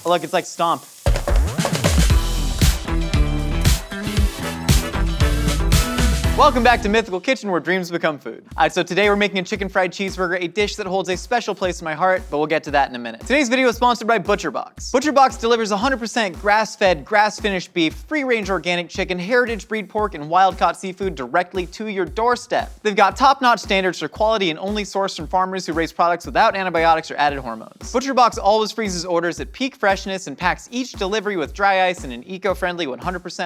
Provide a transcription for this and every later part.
Oh, look, it's like Stomp. Welcome back to Mythical Kitchen, where dreams become food. All right, so today we're making a chicken fried cheeseburger, a dish that holds a special place in my heart, but we'll get to that in a minute. Today's video is sponsored by ButcherBox. ButcherBox delivers 100% grass-fed, grass-finished beef, free-range organic chicken, heritage breed pork, and wild-caught seafood directly to your doorstep. They've got top-notch standards for quality and only sourced from farmers who raise products without antibiotics or added hormones. ButcherBox always freezes orders at peak freshness and packs each delivery with dry ice in an eco-friendly 100%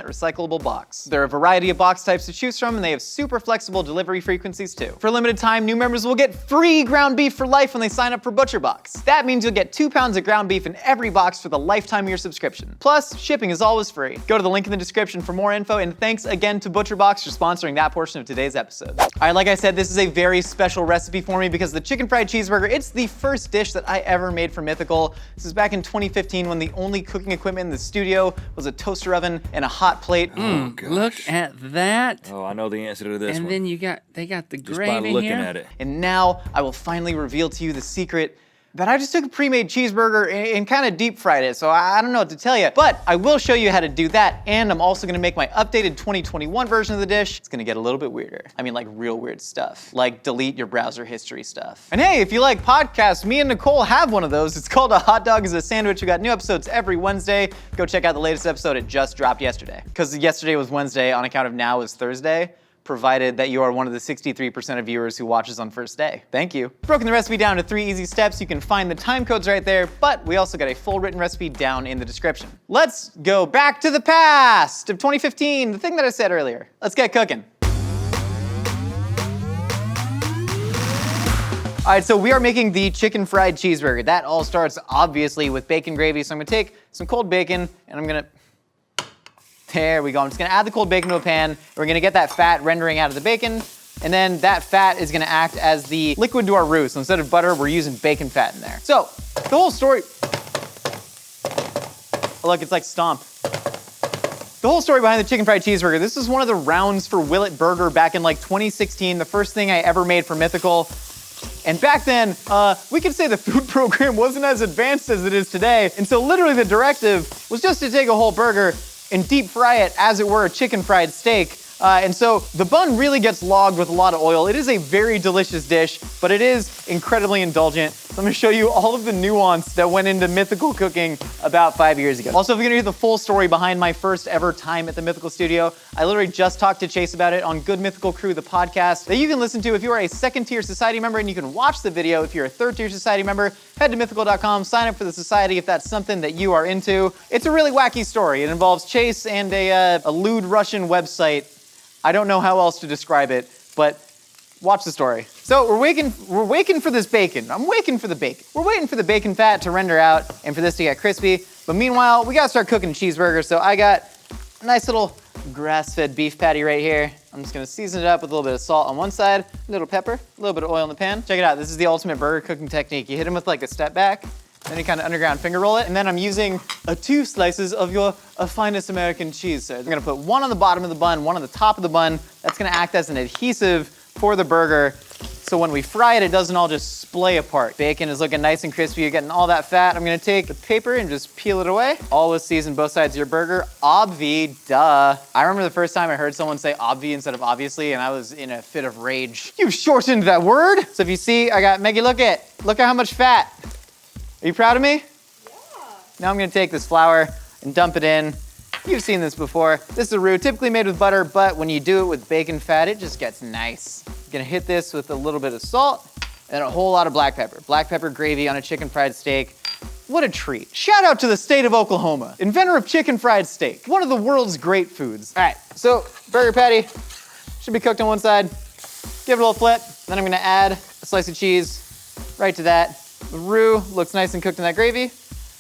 recyclable box. There are a variety of box types to choose from, and they have super flexible delivery frequencies too. For a limited time, new members will get free ground beef for life when they sign up for ButcherBox. That means you'll get 2 pounds of ground beef in every box for the lifetime of your subscription. Plus, shipping is always free. Go to the link in the description for more info, and thanks again to ButcherBox for sponsoring that portion of today's episode. All right, like I said, this is a very special recipe for me because the chicken fried cheeseburger, it's the first dish that I ever made for Mythical. This is back in 2015 when the only cooking equipment in the studio was a toaster oven and a hot plate. Look at that. Oh, I know the answer to this and one. then they got the Just gravy by looking here. at it. And now I will finally reveal to you the secret that I just took a pre-made cheeseburger and kind of deep fried it, so I don't know what to tell you. But I will show you how to do that, and I'm also gonna make my updated 2021 version of the dish. It's gonna get a little bit weirder. I mean, like real weird stuff, like delete your browser history stuff. And hey, if you like podcasts, me and Nicole have one of those. It's called A Hot Dog is a Sandwich. We got new episodes every Wednesday. Go check out the latest episode. It just dropped yesterday. Because yesterday was Wednesday on account of now is Thursday, provided that you are one of the 63% of viewers who watches on first day. Thank you. Broken the recipe down to 3 easy steps. You can find the time codes right there, but we also got a full written recipe down in the description. Let's go back to the past of 2015, the thing that I said earlier. Let's get cooking. All right, so we are making the chicken fried cheeseburger. That all starts obviously with bacon gravy. So I'm gonna take some cold bacon and I'm gonna, there we go. I'm just gonna add the cold bacon to a pan. We're gonna get that fat rendering out of the bacon, and then that fat is gonna act as the liquid to our roux. So instead of butter, we're using bacon fat in there. So the whole story, oh, look, it's like Stomp. The whole story behind the chicken fried cheeseburger, this is one of the rounds for Will It Burger back in like 2016, the first thing I ever made for Mythical. And back then, we could say the food program wasn't as advanced as it is today. And so literally the directive was just to take a whole burger and deep fry it as it were a chicken fried steak. And so the bun really gets logged with a lot of oil. It is a very delicious dish, but it is incredibly indulgent. So I'm gonna show you all of the nuance that went into Mythical cooking about 5 years ago. Also, if you're gonna hear the full story behind my first ever time at the Mythical studio, I literally just talked to Chase about it on Good Mythical Crew, the podcast, that you can listen to if you are a second-tier society member, and you can watch the video if you're a third-tier society member. Head to mythical.com, sign up for the society if that's something that you are into. It's a really wacky story. It involves Chase and a lewd Russian website. I don't know how else to describe it, but watch the story. So we're waiting for this bacon. I'm waiting for the bacon. We're waiting for the bacon fat to render out and for this to get crispy. But meanwhile, we gotta start cooking cheeseburger. So I got a nice little grass-fed beef patty right here. I'm just gonna season it up with a little bit of salt on one side, a little pepper, a little bit of oil in the pan. Check it out, this is the ultimate burger cooking technique. You hit them with like a step back, then you kind of underground finger roll it, and then I'm using 2 slices of your finest American cheese, sir. I'm gonna put one on the bottom of the bun, one on the top of the bun. That's gonna act as an adhesive for the burger, so when we fry it, it doesn't all just splay apart. Bacon is looking nice and crispy. You're getting all that fat. I'm gonna take the paper and just peel it away. Always season both sides of your burger. Obvi, duh. I remember the first time I heard someone say obvi instead of obviously, and I was in a fit of rage. You shortened that word. So if you see, I got, Maggie, look at how much fat. Are you proud of me? Yeah. Now I'm gonna take this flour and dump it in. You've seen this before. This is a roux, typically made with butter, but when you do it with bacon fat, it just gets nice. I'm gonna hit this with a little bit of salt and a whole lot of black pepper. Black pepper gravy on a chicken fried steak. What a treat. Shout out to the state of Oklahoma, inventor of chicken fried steak, one of the world's great foods. All right, so burger patty should be cooked on one side. Give it a little flip. Then I'm gonna add a slice of cheese right to that. The roux looks nice and cooked in that gravy.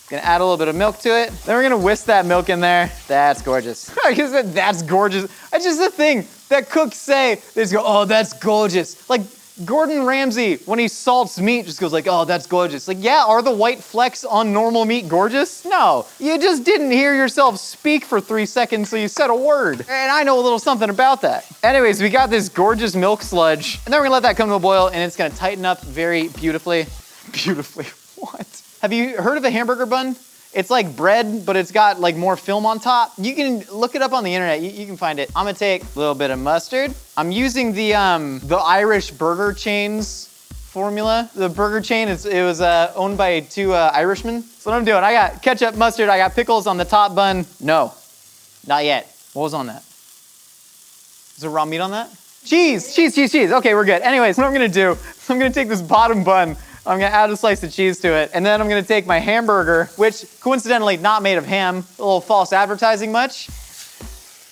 Gonna add a little bit of milk to it. Then we're gonna whisk that milk in there. That's gorgeous. I just said that's gorgeous. That's just the thing that cooks say. They just go, oh, that's gorgeous. Like Gordon Ramsay, when he salts meat, just goes like, oh, that's gorgeous. Like, yeah, are the white flecks on normal meat gorgeous? No, you just didn't hear yourself speak for 3 seconds, so you said a word. And I know a little something about that. Anyways, we got this gorgeous milk sludge, and then we're gonna let that come to a boil, and it's gonna tighten up very beautifully. Beautifully, what? Have you heard of a hamburger bun? It's like bread, but it's got like more film on top. You can look it up on the internet. You can find it. I'm gonna take a little bit of mustard. I'm using the Irish burger chain's formula. The burger chain, it was owned by two Irishmen. So what I'm doing, I got ketchup, mustard, I got pickles on the top bun. No, not yet. What was on that? Is there raw meat on that? Cheese. Okay, we're good. Anyways, what I'm gonna do, I'm gonna take this bottom bun, I'm gonna add a slice of cheese to it, and then I'm gonna take my hamburger, which coincidentally not made of ham, a little false advertising much,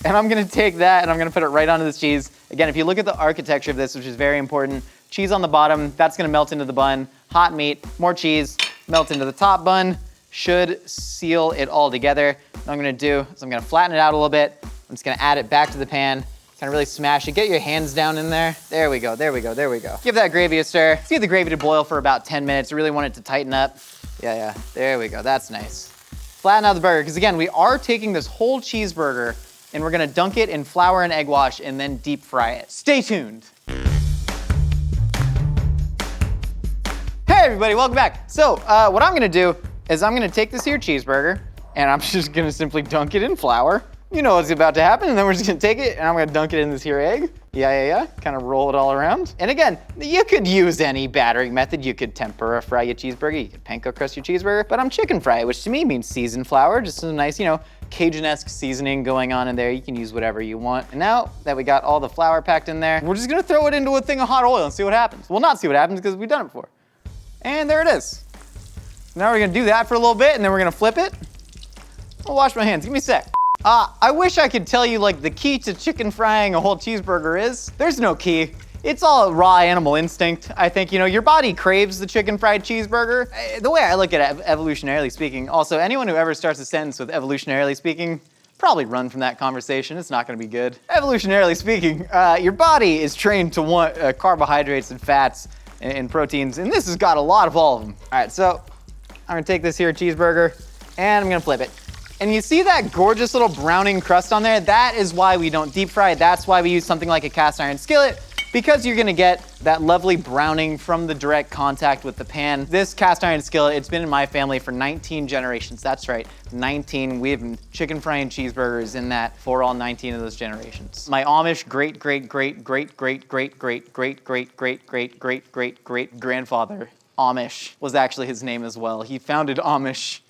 and I'm gonna take that and I'm gonna put it right onto this cheese. Again, if you look at the architecture of this, which is very important, cheese on the bottom, that's gonna melt into the bun, hot meat, more cheese, melt into the top bun, should seal it all together. What I'm gonna do is I'm gonna flatten it out a little bit, I'm just gonna add it back to the pan, kind of really smash it. Get your hands down in there. There we go. Give that gravy a stir. Let's get the gravy to boil for about 10 minutes. I really want it to tighten up. Yeah, there we go, that's nice. Flatten out the burger, because again, we are taking this whole cheeseburger and we're gonna dunk it in flour and egg wash and then deep fry it. Stay tuned. Hey everybody, welcome back. So what I'm gonna do is I'm gonna take this here cheeseburger and I'm just gonna simply dunk it in flour. You know what's about to happen, and then we're just gonna take it and I'm gonna dunk it in this here egg. Yeah. Kind of roll it all around. And again, you could use any battering method. You could tempura fry your cheeseburger, you could panko crust your cheeseburger, but I'm chicken fry, which to me means seasoned flour, just a nice, Cajun-esque seasoning going on in there. You can use whatever you want. And now that we got all the flour packed in there, we're just gonna throw it into a thing of hot oil and see what happens. Well, not see what happens because we've done it before. And there it is. Now we're gonna do that for a little bit and then we're gonna flip it. I'll wash my hands, give me a sec. I wish I could tell you like the key to chicken frying a whole cheeseburger is. There's no key. It's all raw animal instinct. I think, your body craves the chicken fried cheeseburger. The way I look at it, evolutionarily speaking, also anyone who ever starts a sentence with evolutionarily speaking, probably run from that conversation. It's not gonna be good. Evolutionarily speaking, your body is trained to want carbohydrates and fats and proteins, and this has got a lot of all of them. All right, so I'm gonna take this here cheeseburger and I'm gonna flip it. And you see that gorgeous little browning crust on there? That is why we don't deep fry it. That's why we use something like a cast iron skillet, because you're gonna get that lovely browning from the direct contact with the pan. This cast iron skillet, it's been in my family for 19 generations. That's right, 19. We've been chicken frying cheeseburgers in that for all 19 of those generations. My Amish great grandfather, Amish, was actually his name as well. He founded Amishism.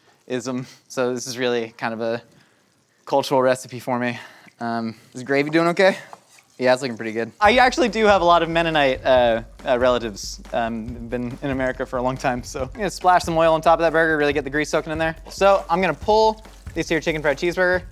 So this is really kind of a cultural recipe for me. Is gravy doing okay? Yeah, it's looking pretty good. I actually do have a lot of Mennonite relatives. Been in America for a long time, so I'm gonna splash some oil on top of that burger, really get the grease soaking in there. So I'm gonna pull this here chicken fried cheeseburger.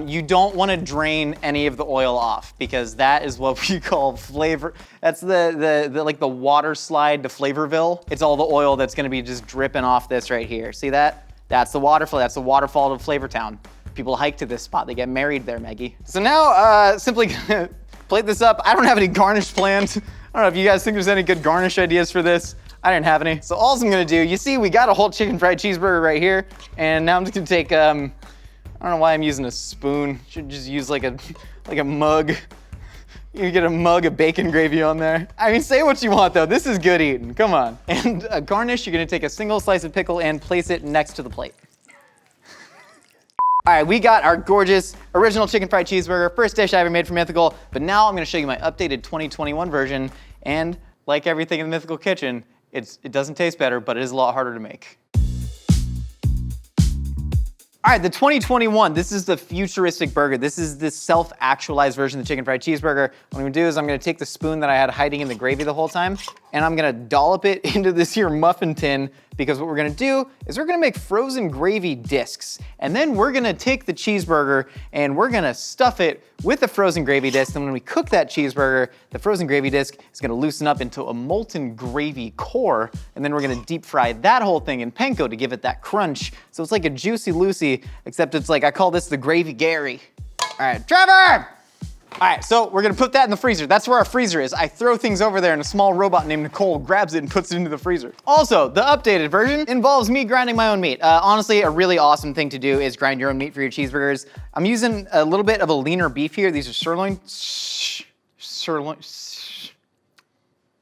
You don't wanna drain any of the oil off because that is what we call flavor. That's the water slide to Flavorville. It's all the oil that's gonna be just dripping off this right here. See that? That's the waterfall. That's the waterfall to Flavortown. People hike to this spot. They get married there, Maggie. So now, simply gonna plate this up. I don't have any garnish planned. I don't know if you guys think there's any good garnish ideas for this. I didn't have any. So all I'm gonna do, you see we got a whole chicken fried cheeseburger right here, and now I'm just gonna take, I don't know why I'm using a spoon. Should just use like a mug. You get a mug of bacon gravy on there. I mean, say what you want though, this is good eating, come on. And a garnish, you're gonna take a single slice of pickle and place it next to the plate. All right, we got our gorgeous original chicken fried cheeseburger, first dish I ever made for Mythical, but now I'm gonna show you my updated 2021 version, and like everything in the Mythical kitchen, it doesn't taste better, but it is a lot harder to make. All right, the 2021, this is the futuristic burger. This is the self-actualized version of the chicken fried cheeseburger. What I'm gonna do is I'm gonna take the spoon that I had hiding in the gravy the whole time, and I'm gonna dollop it into this here muffin tin, because what we're gonna do is we're gonna make frozen gravy discs, and then we're gonna take the cheeseburger and we're gonna stuff it with the frozen gravy disc, and when we cook that cheeseburger, the frozen gravy disc is gonna loosen up into a molten gravy core, and then we're gonna deep fry that whole thing in panko to give it that crunch. So it's like a Juicy Lucy, except it's like, I call this the Gravy Gary. All right, Trevor! All right, so we're gonna put that in the freezer. That's where our freezer is. I throw things over there and a small robot named Nicole grabs it and puts it into the freezer. Also, the updated version involves me grinding my own meat. Honestly, a really awesome thing to do is grind your own meat for your cheeseburgers. I'm using a little bit of a leaner beef here. These are sirloin.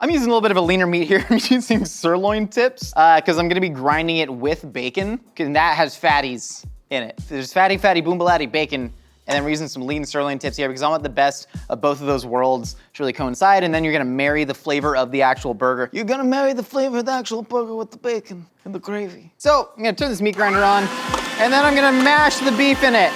I'm using a little bit of a leaner meat here. I'm using sirloin tips because I'm gonna be grinding it with bacon, and that has fatties in it. There's fatty boombalatti bacon, and then we're using some lean sirloin tips here because I want the best of both of those worlds to really coincide, and then you're gonna marry the flavor of the actual burger. You're gonna marry the flavor of the actual burger with the bacon and the gravy. So I'm gonna turn this meat grinder on, and then I'm gonna mash the beef in it.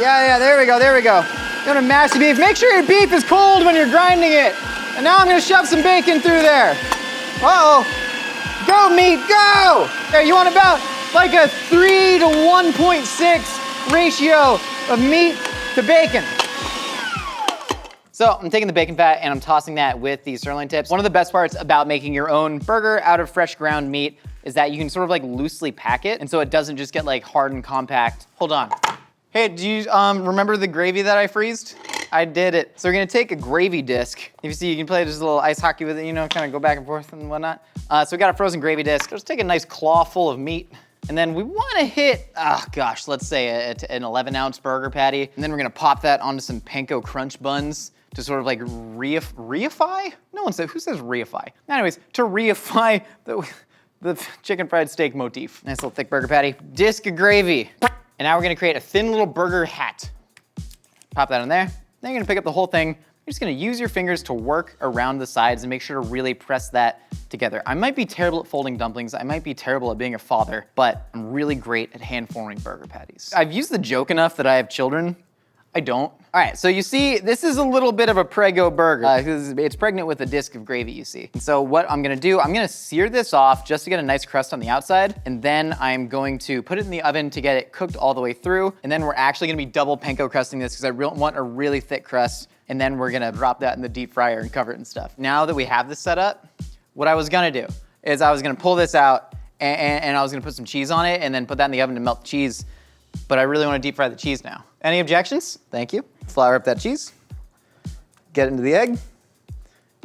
Yeah, there we go. You're gonna mash the beef. Make sure your beef is cold when you're grinding it. And now I'm gonna shove some bacon through there. Uh-oh. Go, meat, go! Okay, you want about like a 3 to 1.6 ratio of meat to bacon. So I'm taking the bacon fat and I'm tossing that with the sirloin tips. One of the best parts about making your own burger out of fresh ground meat is that you can sort of like loosely pack it, and so it doesn't just get like hard and compact. Hold on. Hey, do you remember the gravy that I freezed? I did it. So we're gonna take a gravy disc. If you see, you can play just a little ice hockey with it, you know, kind of go back and forth and whatnot. So we got a frozen gravy disc. Just take a nice claw full of meat. And then we wanna hit, let's say an 11-ounce burger patty. And then we're gonna pop that onto some panko crunch buns to sort of like reify? No one said, who says reify? Anyways, to reify the chicken fried steak motif. Nice little thick burger patty. Disc of gravy. And now we're gonna create a thin little burger hat. Pop that in there. Then you're gonna pick up the whole thing. You're just gonna use your fingers to work around the sides and make sure to really press that together. I might be terrible at folding dumplings. I might be terrible at being a father, but I'm really great at hand forming burger patties. I've used the joke enough that I have children. I don't. All right, so you see, this is a little bit of a Prego burger. It's pregnant with a disc of gravy, you see. And so what I'm gonna do, I'm gonna sear this off just to get a nice crust on the outside, and then I'm going to put it in the oven to get it cooked all the way through, and then we're actually gonna be double panko crusting this because I want a really thick crust, and then we're gonna drop that in the deep fryer and cover it and stuff. Now that we have this set up, what I was gonna do is I was gonna pull this out, and I was gonna put some cheese on it, and then put that in the oven to melt the cheese, but I really wanna deep fry the cheese now. Any objections? Thank you. Flour up that cheese, get it into the egg,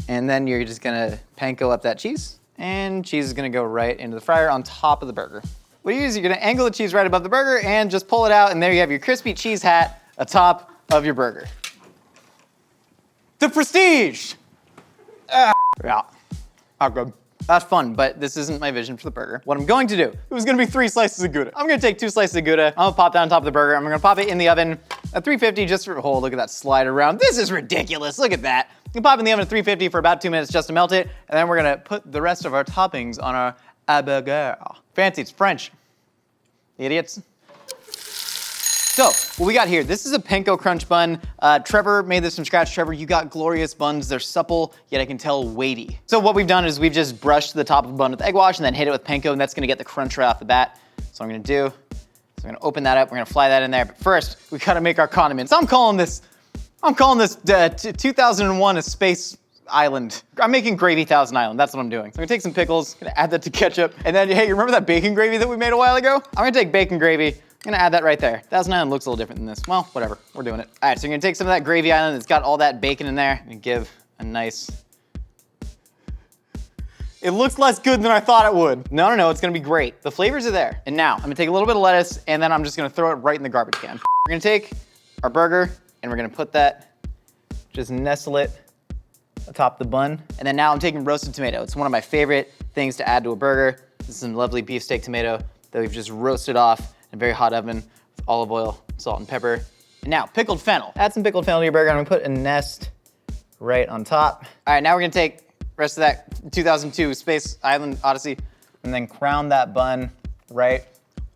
and then you're just gonna panko up that cheese, and cheese is gonna go right into the fryer on top of the burger. What you do is you're gonna angle the cheese right above the burger and just pull it out, and there you have your crispy cheese hat atop of your burger. The prestige! Yeah, how good. That's fun, but this isn't my vision for the burger. What I'm going to do, it was gonna be 3 slices of Gouda. I'm gonna take 2 slices of Gouda, I'm gonna pop that on top of the burger, I'm gonna pop it in the oven at 350 just for, oh, look at that slide around. This is ridiculous, look at that. You pop it in the oven at 350 for about 2 minutes just to melt it, and then we're gonna put the rest of our toppings on our burger. Fancy, it's French. Idiots. So, what we got here, this is a panko crunch bun. Trevor made this from scratch. Trevor, you got glorious buns. They're supple, yet I can tell weighty. So what we've done is we've just brushed the top of the bun with egg wash and then hit it with panko, and that's gonna get the crunch right off the bat. So I'm gonna open that up, we're gonna fly that in there. But first, we gotta make our condiments. I'm calling this 2001 A Space Island. I'm making Gravy Thousand Island, that's what I'm doing. So I'm gonna take some pickles, gonna add that to ketchup, and then, hey, you remember that bacon gravy that we made a while ago? I'm gonna take bacon gravy, I'm gonna add that right there. Thousand Island looks a little different than this. Well, whatever, we're doing it. All right, so you're gonna take some of that Gravy Island that's got all that bacon in there and give a nice, it looks less good than I thought it would. No, it's gonna be great. The flavors are there. And now, I'm gonna take a little bit of lettuce and then I'm just gonna throw it right in the garbage can. We're gonna take our burger and we're gonna put that, just nestle it atop the bun. And then now I'm taking roasted tomato. It's one of my favorite things to add to a burger. This is some lovely beefsteak tomato that we've just roasted off in a very hot oven with olive oil, salt and pepper. And now, pickled fennel. Add some pickled fennel to your burger. I'm gonna put a nest right on top. All right, now we're gonna take the rest of that 2002 Space Island Odyssey and then crown that bun right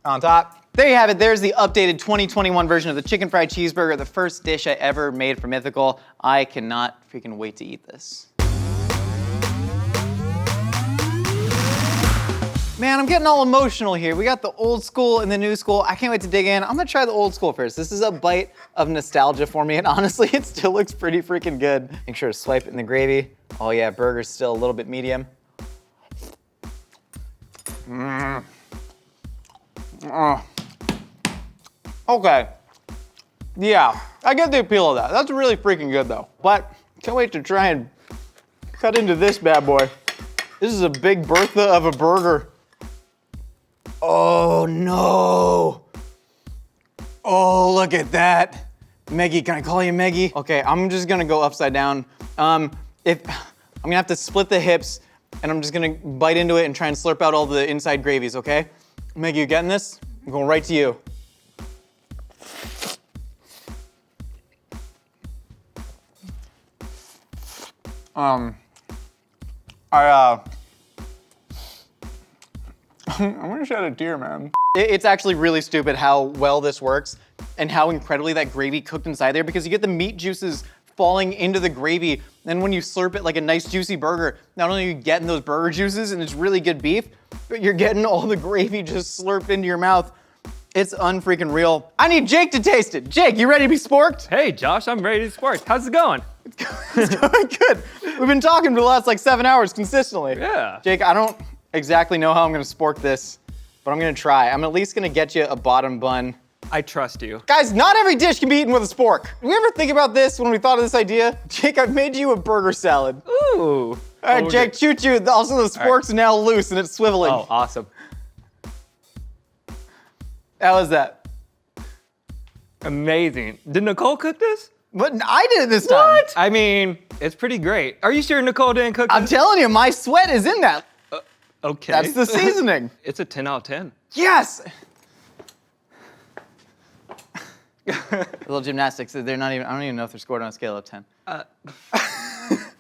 on top. There you have it. There's the updated 2021 version of the chicken fried cheeseburger, the first dish I ever made for Mythical. I cannot freaking wait to eat this. Man, I'm getting all emotional here. We got the old school and the new school. I can't wait to dig in. I'm gonna try the old school first. This is a bite of nostalgia for me, and honestly, it still looks pretty freaking good. Make sure to swipe it in the gravy. Oh yeah, burger's still a little bit medium. Okay. Yeah, I get the appeal of that. That's really freaking good though. But can't wait to try and cut into this bad boy. This is a big Bertha of a burger. Oh no. Oh, look at that. Meggie, can I call you Meggie? Okay, I'm just gonna go upside down. I'm gonna have to split the hips, and I'm just gonna bite into it and try and slurp out all the inside gravies, okay? Maggie, you getting this? I'm going right to you. I'm gonna shed a tear, man. It's actually really stupid how well this works and how incredibly that gravy cooked inside there, because you get the meat juices falling into the gravy. And when you slurp it like a nice juicy burger, not only are you getting those burger juices and it's really good beef, but you're getting all the gravy just slurped into your mouth. It's unfreaking real. I need Jake to taste it. Jake, you ready to be sporked? Hey, Josh, I'm ready to sport. How's it going? It's going good. We've been talking for the last like 7 hours consistently. Yeah. Jake, I don't exactly know how I'm gonna spork this, but I'm gonna try. I'm at least gonna get you a bottom bun. I trust you. Guys, not every dish can be eaten with a spork. Did we ever think about this when we thought of this idea? Jake, I've made you a burger salad. Ooh. All right, Jake, choo-choo. Also, the spork's now loose and it's swiveling. Oh, awesome. How was that? Amazing. Did Nicole cook this? What? I did it this time. What? I mean, it's pretty great. Are you sure Nicole didn't cook I'm this? telling you, my sweat is in that. Okay. That's the seasoning. It's a 10 out of 10. Yes! A little gymnastics. They're not even, I don't even know if they're scored on a scale of 10.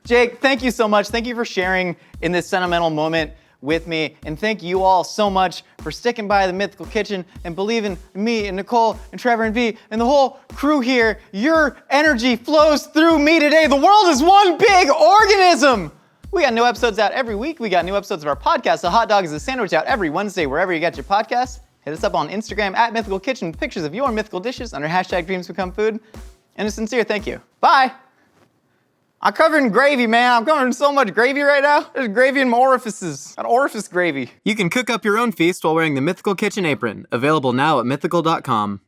Jake, thank you so much. Thank you for sharing in this sentimental moment with me. And thank you all so much for sticking by the Mythical Kitchen and believing in me and Nicole and Trevor and V and the whole crew here. Your energy flows through me today. The world is one big organism. We got new episodes out every week. We got new episodes of our podcast, The Hot Dog is a Sandwich, out every Wednesday, wherever you get your podcasts. Hit us up on Instagram at Mythical Kitchen with pictures of your mythical dishes under hashtag Dreams Become Food. And a sincere thank you. Bye. I'm covered in gravy, man. I'm covered in so much gravy right now. There's gravy in my orifices. Got orifice gravy. You can cook up your own feast while wearing the Mythical Kitchen apron. Available now at mythical.com.